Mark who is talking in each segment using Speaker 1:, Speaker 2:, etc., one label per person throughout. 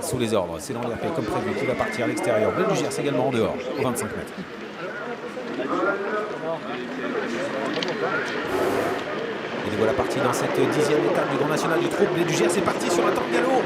Speaker 1: sous les ordres. C'est l'Anderpé comme prévu qui va partir à l'extérieur. Blé du Gers également en dehors, au 25 mètres. Et les voilà partis dans cette 10e étape du Grand National du Troupe. Blé du Gers est parti sur un temps de galop.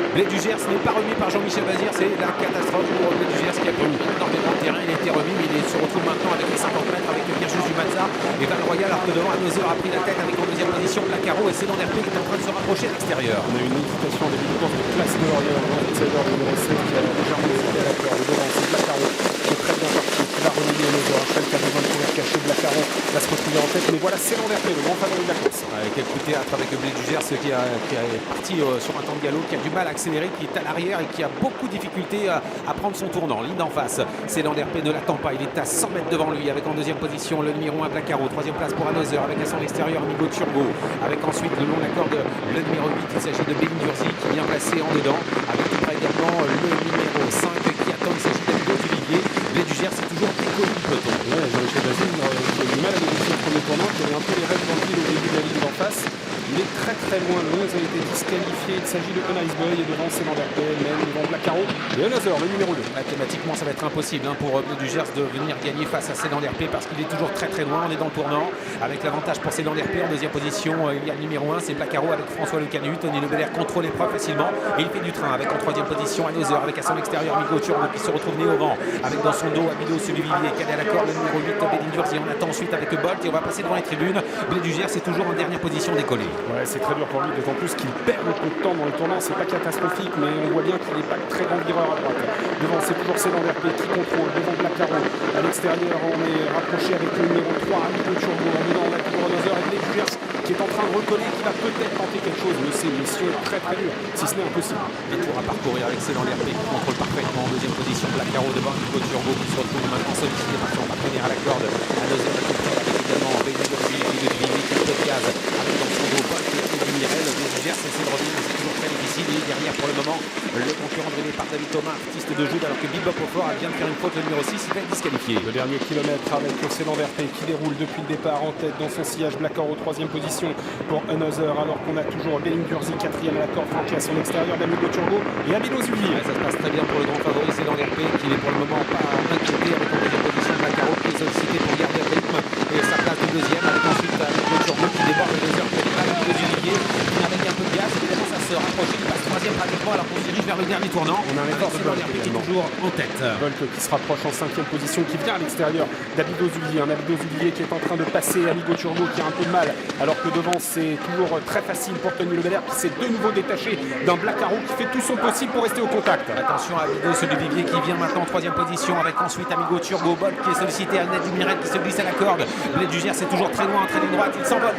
Speaker 1: Blé du Gers n'est pas remis par Jean-Michel Bazir, c'est la catastrophe pour Blé du Gers qui a pris énormément de terrain. Il a été remis, mais il se retrouve maintenant avec les 50 mètres avec Virjus du Mazza et Val Royal, alors que devant Hanovre a pris la tête avec en deuxième position Blacaro et c'est l'Anderpé qui est en train de se rapprocher à l'extérieur.
Speaker 2: On a une unification des courses de classe de L'Orient, l'outsider numéro 7 qui a déjà remonté à la corde. Devant, c'est Blacaro qui est très bien parti, qui va remonter Hanovre. Rachel qui a besoin de courir caché, Blacaro va se retrouver en tête, mais voilà, c'est l'Anderpé, le grand favori de la course.
Speaker 1: Avec quel coup de théâtre avec Blé du Gers qui est parti sur un temps de galop, qui a du mal à accélérer, qui est à l'arrière et qui a beaucoup de difficultés à prendre son tournant. Ligne d'en face, c'est l'Anderpé, ne l'attend pas, il est à 100 mètres devant lui avec en deuxième position le numéro 1 Blacaro, troisième place pour Hanovre avec à son extérieur Amigo Turbo, avec ensuite le long de la corde le numéro 8, il s'agit de Béline Durzi qui vient placé en dedans, avec tout près également le numéro 5 qui attend, il s'agit d'Amigo Duvivier. Blé du Gers c'est toujours décollé du peloton.
Speaker 2: Ouais, Jean-Michel Bazir qui a eu du mal à négocier le premier tournant, qui avait un peu les rêves dans le fil au début de la ligne d'en face. Il est très très loin, le 11 a été disqualifié, il s'agit de Nice Boy et devant c'est l'Anderpé, même devant Blacaro et Hanovre, le numéro 2.
Speaker 1: Mathématiquement ça va être impossible pour Blé du Gers de venir gagner face à l'Anderpé parce qu'il est toujours très très loin, on est dans le tournant avec l'avantage pour l'Anderpé en deuxième position, il y a le numéro 1 c'est Blacaro avec François Le Canu, Tony Le Belair contrôle l'épreuve facilement et il fait du train avec en troisième position Hanovre avec à son extérieur Amigo Turbo qui se retrouve né au vent avec dans son dos Abido Sulivivier qui est à la corde, le numéro 8 Béline Durzi, on attend ensuite avec Bolt et on va passer devant les tribunes. Blé du Gers c'est toujours en dernière position décollé.
Speaker 2: Ouais, c'est très dur pour lui, d'autant plus qu'il perd un peu de temps dans le tournant, c'est pas catastrophique, mais on voit bien qu'il n'est pas très grand vireur à droite. Devant, c'est toujours l'Anderpé qui contrôle, devant Blacaro. À l'extérieur, on est rapproché avec le numéro 3, Amigo Turbo. En dedans, on a toujours Hanovre et Blé du Gers qui est en train de recoller, qui va peut-être tenter quelque chose, mais c'est une mission très très dure, si ce n'est impossible.
Speaker 1: Des tours à parcourir avec l'Anderpé qui contrôle parfaitement en deuxième position. Blacaro devant Amigo Turbo qui se retrouve maintenant sollicité par son partenaire à la corde. Hanovre avec également Béline Durzi et Amigo Duvivier qui est gaz avec dans son dos Bolt et Dumirel. Blé du Gers essaie de revenir, mais c'est toujours très difficile. Et derrière pour le moment, le concurrent drainé par David Thomas, artiste de joute, alors que Bebop Aufort vient de faire une faute, le numéro 6, il va être disqualifié.
Speaker 2: Le dernier kilomètre avec l'Anderpé qui déroule depuis le départ en tête dans son sillage. Blacaro troisième position pour Hanovre, alors qu'on a toujours Béline Durzi quatrième à la corde, flanqué à son extérieur d'Amigo Turbo et Amido Zulier.
Speaker 1: Ça se passe très bien pour le grand favori, c'est l'Anderpé qui n'est pour le moment pas inquiété avec en deuxième position Blacaro qui est sollicité pour garder le rythme et sa place de deuxième avec ensuite Amigo Turbo qui déborde le deuxième qui est Amigo Zulier qui avec un peu de gaz, évidemment ça se rapproche, il passe troisième pratiquement alors qu'on se dirige vers le dernier tournant.
Speaker 2: On a un effort de
Speaker 1: l'Anderpé qui est toujours en tête.
Speaker 2: Bolt qui se rapproche en cinquième position, qui vient à l'extérieur d'Abido Zulier. Un Abido Zulier qui est en train de passer Amigo Turbo qui a un peu de mal, alors que devant c'est toujours très facile pour Tony Le Belair qui s'est de nouveau détaché d'un Blacaro qui fait tout son possible pour rester au contact.
Speaker 1: Attention à Abido Sulivivier qui vient maintenant en troisième position avec ensuite Amigo Turbo, Bolt qui est sollicité, Annette Dumirel qui se glisse à la corde. Blé du Gers c'est toujours très loin en très ligne droite, il s'envole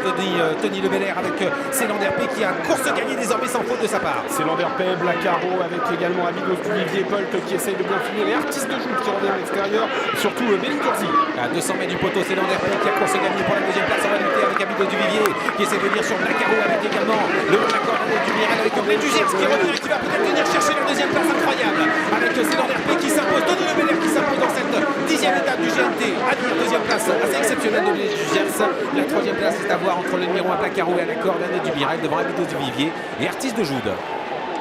Speaker 1: Tony Le Belair avec l'Anderpé qui a course gagnée désormais sans faute de sa part.
Speaker 2: C'est l'Anderpé, Blacaro avec également Amido Zulier, Bolt qui essaye de bien finir et artiste de joute qui revient à l'extérieur, surtout Béline Durzi.
Speaker 1: À 200 mètres du poteau, c'est l'Anderpé qui a course gagnée pour la deuxième place en réalité avec Amido Duvivier qui essaie de venir sur Blacaro avec également le long de la corde du Mirel avec Blé du Gers qui revient et qui va peut-être venir chercher la deuxième place incroyable avec l'Anderpé qui s'impose, Tony Le Belair qui s'impose dans cette 10e étape du GNT. À dire deuxième place assez exceptionnelle de Blé du Gers. La troisième place est à voir entre le numéro 1 Blacaro et à la corde Annette Dumirel devant Amido Duvivier et artiste de Joude.